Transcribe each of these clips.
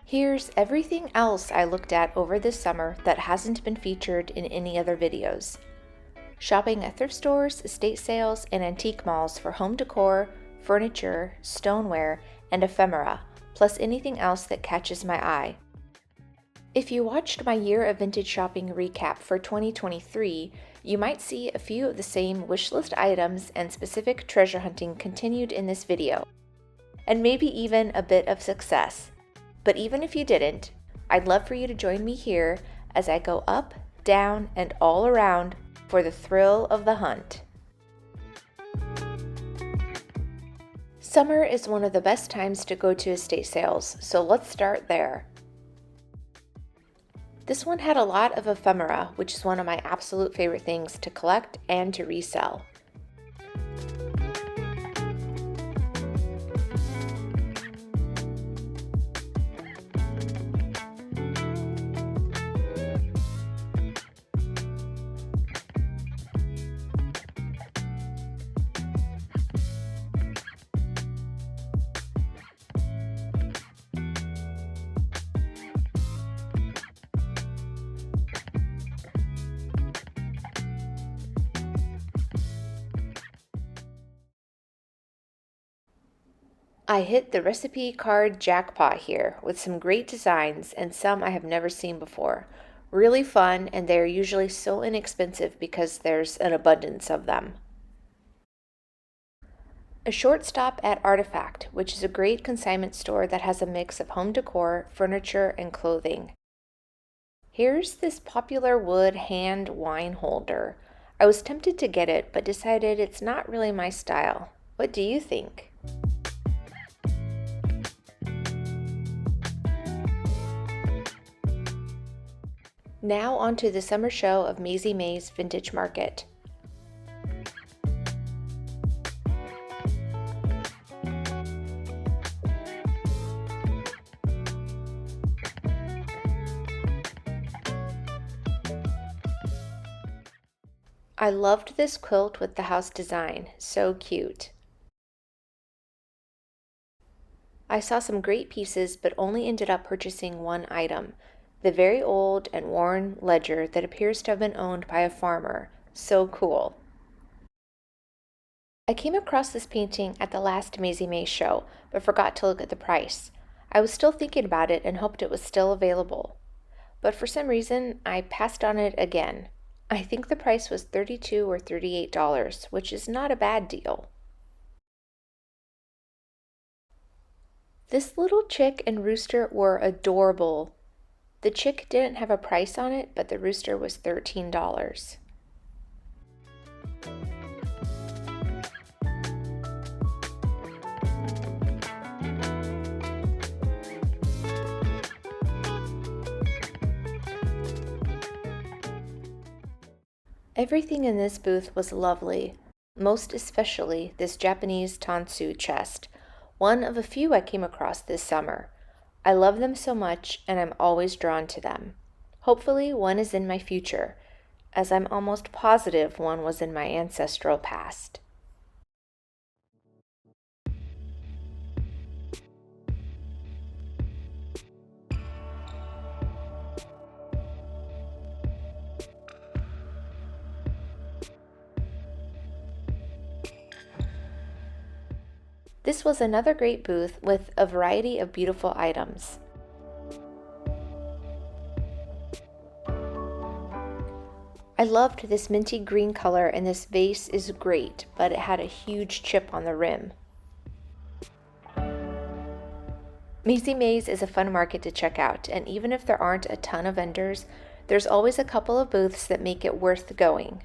Here's everything else I looked at over this summer that hasn't been featured in any other videos. Shopping at thrift stores, estate sales, and antique malls for home decor, furniture, stoneware, and ephemera, plus anything else that catches my eye. If you watched my year of vintage shopping recap for 2023, you might see a few of the same wishlist items and specific treasure hunting continued in this video, and maybe even a bit of success. But even if you didn't, I'd love for you to join me here as I go up, down, and all around for the thrill of the hunt. Summer is one of the best times to go to estate sales, so let's start there. This one had a lot of ephemera, which is one of my absolute favorite things to collect and to resell. I hit the recipe card jackpot here with some great designs and some I have never seen before. Really fun, and they're usually so inexpensive because there's an abundance of them. A short stop at Artifact, which is a great consignment store that has a mix of home decor, furniture, and clothing. Here's this popular wood hand wine holder. I was tempted to get it, but decided it's not really my style. What do you think? Now onto the summer show of Maisie May's Vintage Market. I loved this quilt with the house design, so cute. I saw some great pieces but only ended up purchasing one item. The very old and worn ledger that appears to have been owned by a farmer. So cool. I came across this painting at the last Maisie May show, but forgot to look at the price. I was still thinking about it and hoped it was still available. But for some reason, I passed on it again. I think the price was $32 or $38, which is not a bad deal. This little chick and rooster were adorable. The chick didn't have a price on it, but the rooster was $13. Everything in this booth was lovely, most especially this Japanese tansu chest, one of a few I came across this summer. I love them so much, and I'm always drawn to them. Hopefully one is in my future, as I'm almost positive one was in my ancestral past. This was another great booth with a variety of beautiful items. I loved this minty green color, and this vase is great, but it had a huge chip on the rim. Maisie May's is a fun market to check out, and even if there aren't a ton of vendors, there's always a couple of booths that make it worth going.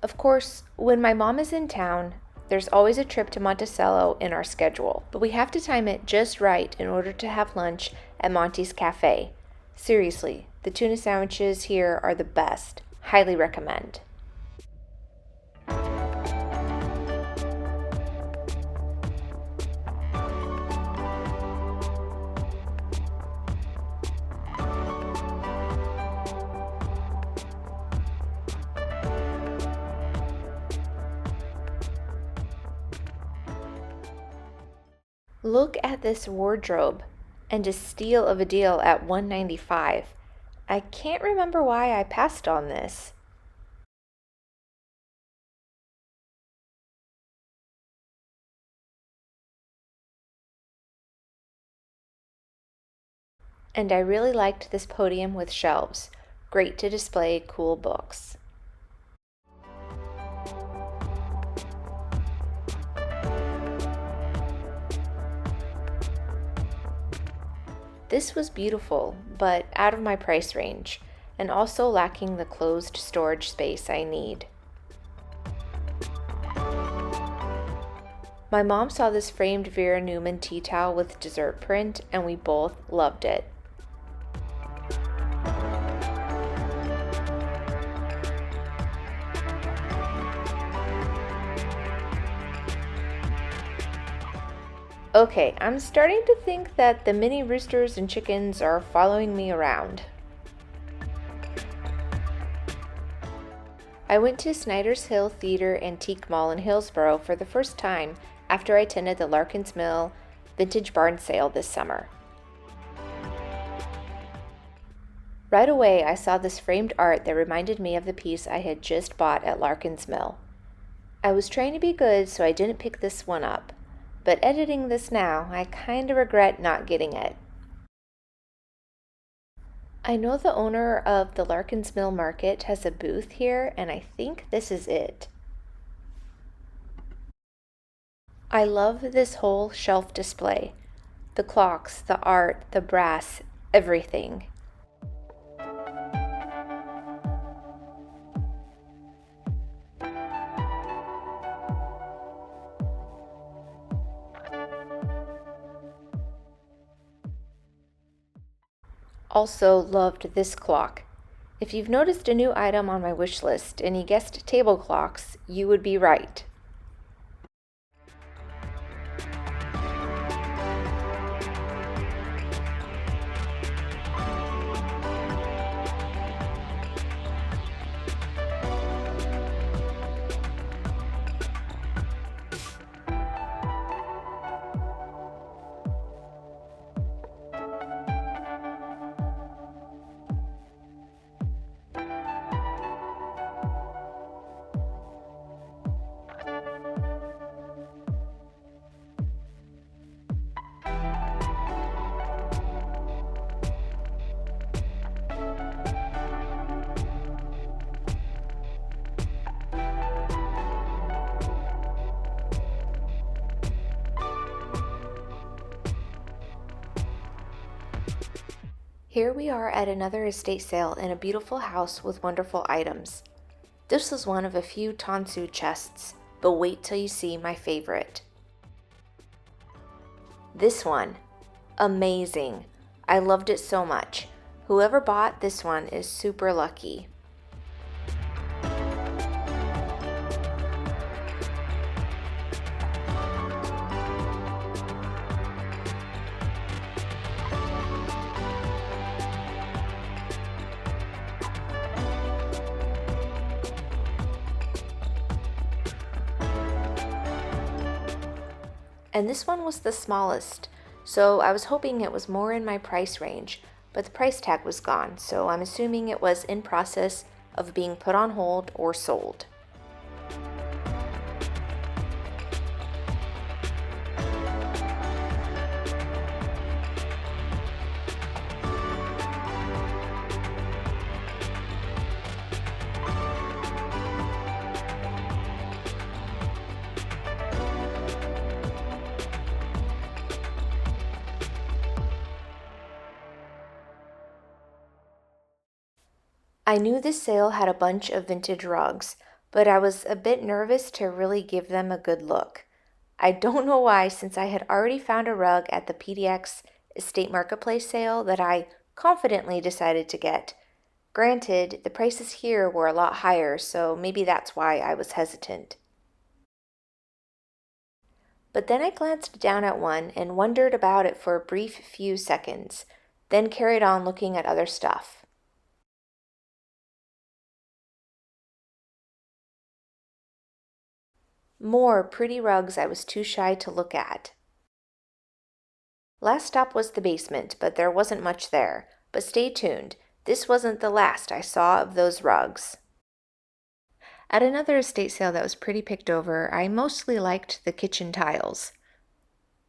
Of course, when my mom is in town, there's always a trip to Monticello in our schedule, but we have to time it just right in order to have lunch at Monty's Cafe. Seriously, the tuna sandwiches here are the best. Highly recommend. Look at this wardrobe. And a steal of a deal at $1.95. I can't remember why I passed on this. And I really liked this podium with shelves. Great to display cool books. This was beautiful, but out of my price range, and also lacking the closed storage space I need. My mom saw this framed Vera Newman tea towel with dessert print, and we both loved it. Okay, I'm starting to think that the mini roosters and chickens are following me around. I went to Snyder's Hill Theater Antique Mall in Hillsboro for the first time after I attended the Larkins Mill Vintage Barn Sale this summer. Right away, I saw this framed art that reminded me of the piece I had just bought at Larkins Mill. I was trying to be good, so I didn't pick this one up. But editing this now, I kinda regret not getting it. I know the owner of the Larkins Mill Market has a booth here, and I think this is it. I love this whole shelf display. The clocks, the art, the brass, everything. Also loved this clock. If you've noticed a new item on my wish list and you guessed table clocks, you would be right. Here we are at another estate sale in a beautiful house with wonderful items. This was one of a few tansu chests, but wait till you see my favorite. This one. Amazing. I loved it so much. Whoever bought this one is super lucky. And this one was the smallest, so I was hoping it was more in my price range, but the price tag was gone, so I'm assuming it was in process of being put on hold or sold. I knew this sale had a bunch of vintage rugs, but I was a bit nervous to really give them a good look. I don't know why, since I had already found a rug at the PDX Estate Marketplace sale that I confidently decided to get. Granted, the prices here were a lot higher, so maybe that's why I was hesitant. But then I glanced down at one and wondered about it for a brief few seconds, then carried on looking at other stuff. More pretty rugs I was too shy to look at. Last stop was the basement, but there wasn't much there. But stay tuned. This wasn't the last I saw of those rugs. At another estate sale that was pretty picked over, I mostly liked the kitchen tiles.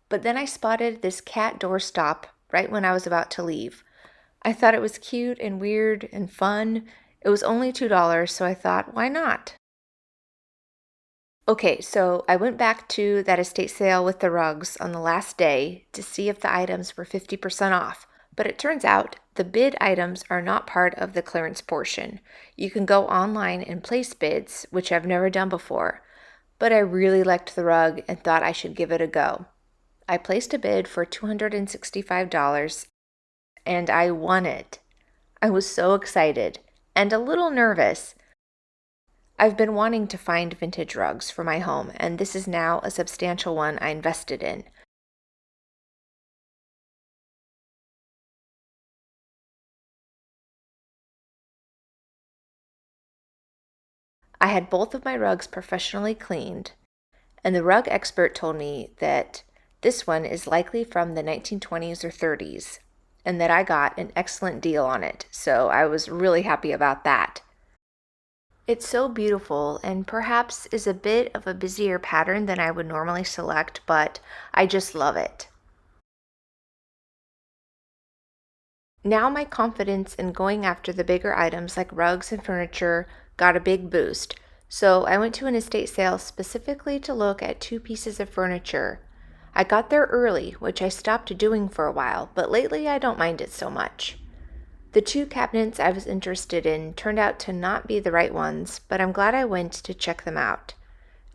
But then I spotted this cat doorstop right when I was about to leave. I thought it was cute and weird and fun. It was only $2, so I thought, why not? Okay, so I went back to that estate sale with the rugs on the last day to see if the items were 50% off. But it turns out the bid items are not part of the clearance portion. You can go online and place bids, which I've never done before. But I really liked the rug and thought I should give it a go. I placed a bid for $265 and I won it. I was so excited and a little nervous. I've been wanting to find vintage rugs for my home, and this is now a substantial one I invested in. I had both of my rugs professionally cleaned, and the rug expert told me that this one is likely from the 1920s or 30s, and that I got an excellent deal on it, so I was really happy about that. It's so beautiful and perhaps is a bit of a busier pattern than I would normally select, but I just love it. Now my confidence in going after the bigger items like rugs and furniture got a big boost, so I went to an estate sale specifically to look at 2 pieces of furniture. I got there early, which I stopped doing for a while, but lately I don't mind it so much. The 2 cabinets I was interested in turned out to not be the right ones, but I'm glad I went to check them out.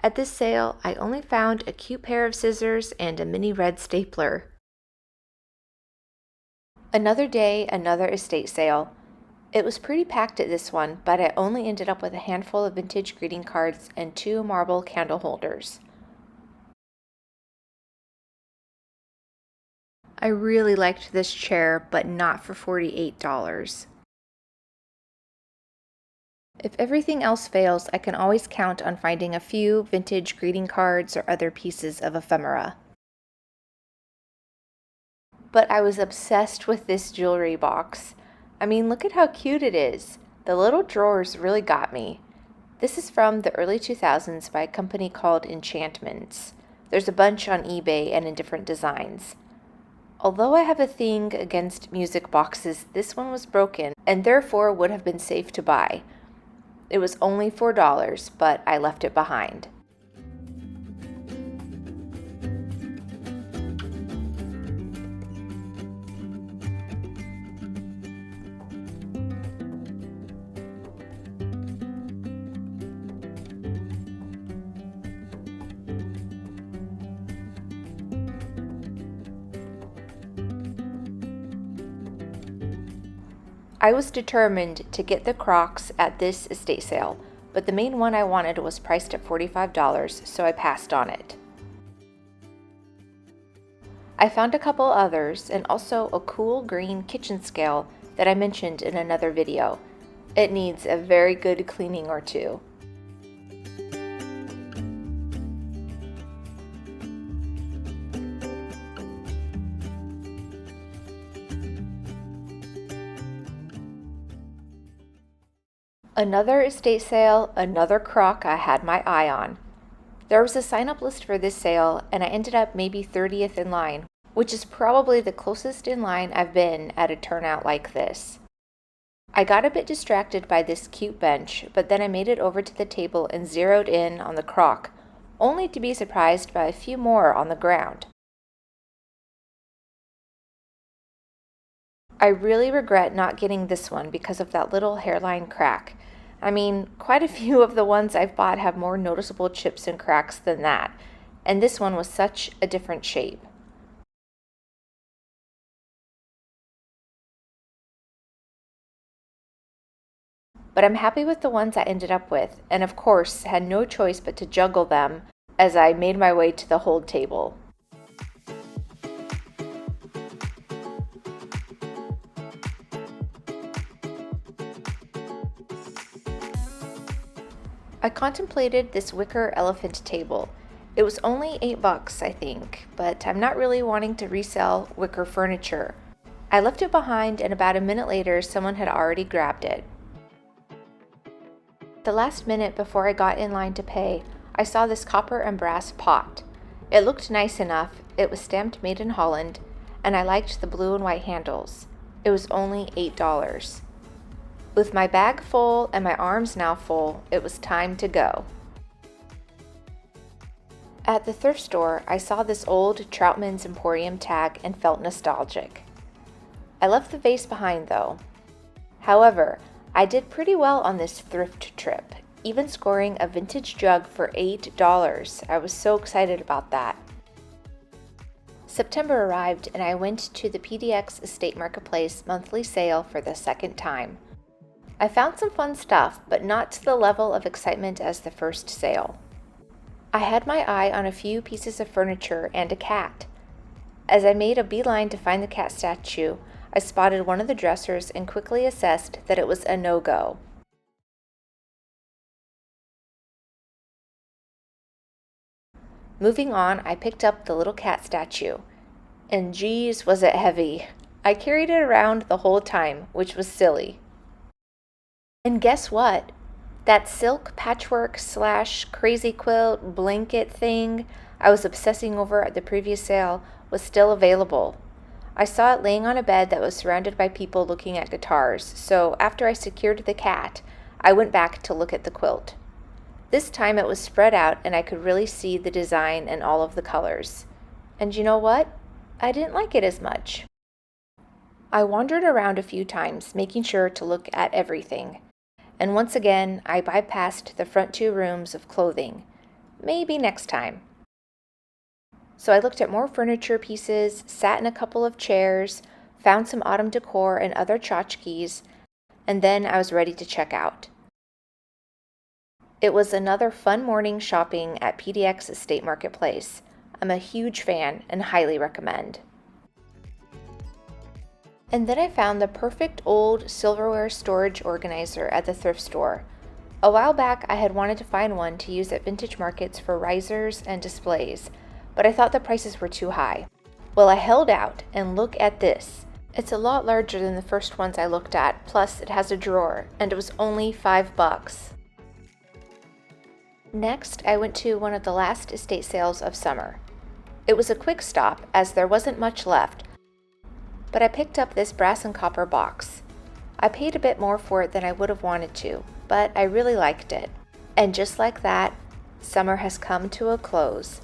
At this sale, I only found a cute pair of scissors and a mini red stapler. Another day, another estate sale. It was pretty packed at this one, but I only ended up with a handful of vintage greeting cards and 2 marble candle holders. I really liked this chair, but not for $48. If everything else fails, I can always count on finding a few vintage greeting cards or other pieces of ephemera. But I was obsessed with this jewelry box. I mean, look at how cute it is. The little drawers really got me. This is from the early 2000s by a company called Enchantments. There's a bunch on eBay and in different designs. Although I have a thing against music boxes, this one was broken and therefore would have been safe to buy. It was only $4, but I left it behind. I was determined to get the Crocs at this estate sale, but the main one I wanted was priced at $45, so I passed on it. I found a couple others and also a cool green kitchen scale that I mentioned in another video. It needs a very good cleaning or two. Another estate sale, another crock I had my eye on. There was a sign-up list for this sale, and I ended up maybe 30th in line, which is probably the closest in line I've been at a turnout like this. I got a bit distracted by this cute bench, but then I made it over to the table and zeroed in on the crock, only to be surprised by a few more on the ground. I really regret not getting this one because of that little hairline crack. I mean, quite a few of the ones I've bought have more noticeable chips and cracks than that, and this one was such a different shape. But I'm happy with the ones I ended up with, and of course had no choice but to juggle them as I made my way to the hold table. I contemplated this wicker elephant table. It was only $8, I think, but I'm not really wanting to resell wicker furniture. I left it behind, and about a minute later, someone had already grabbed it. The last minute before I got in line to pay, I saw this copper and brass pot. It looked nice enough, it was stamped Made in Holland, and I liked the blue and white handles. It was only $8. With my bag full and my arms now full, it was time to go. At the thrift store, I saw this old Troutman's Emporium tag and felt nostalgic. I left the vase behind though. However, I did pretty well on this thrift trip, even scoring a vintage jug for $8. I was so excited about that. September arrived and I went to the PDX Estate Marketplace monthly sale for the second time. I found some fun stuff, but not to the level of excitement as the first sale. I had my eye on a few pieces of furniture and a cat. As I made a beeline to find the cat statue, I spotted one of the dressers and quickly assessed that it was a no-go. Moving on, I picked up the little cat statue, and geez, was it heavy. I carried it around the whole time, which was silly. And guess what? That silk patchwork / crazy quilt blanket thing I was obsessing over at the previous sale was still available. I saw it laying on a bed that was surrounded by people looking at guitars, so after I secured the cat, I went back to look at the quilt. This time it was spread out and I could really see the design and all of the colors. And you know what? I didn't like it as much. I wandered around a few times, making sure to look at everything. And once again, I bypassed the front 2 rooms of clothing. Maybe next time. So I looked at more furniture pieces, sat in a couple of chairs, found some autumn decor and other tchotchkes, and then I was ready to check out. It was another fun morning shopping at PDX Estate Marketplace. I'm a huge fan and highly recommend. And then I found the perfect old silverware storage organizer at the thrift store. A while back I had wanted to find one to use at vintage markets for risers and displays, but I thought the prices were too high. Well, I held out, and look at this. It's a lot larger than the first ones I looked at, plus it has a drawer, and it was only $5. Next, I went to one of the last estate sales of summer. It was a quick stop, as there wasn't much left, but I picked up this brass and copper box. I paid a bit more for it than I would have wanted to, but I really liked it. And just like that, summer has come to a close.